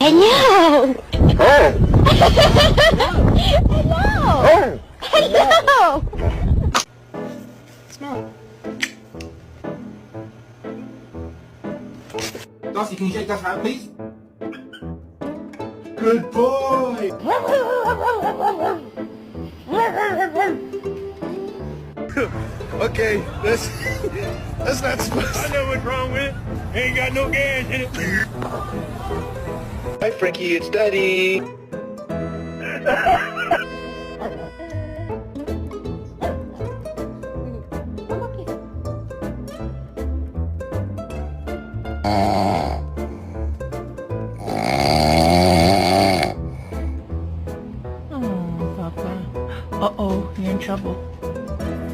Hello! Oh! Hello! Oh! Hello! Smell. Dusty, can you shake that hand, please? Good boy! Okay, that's not supposed I know what's wrong with it. Ain't got no gas in it. Hi, Frankie, it's Daddy. Come on, kid.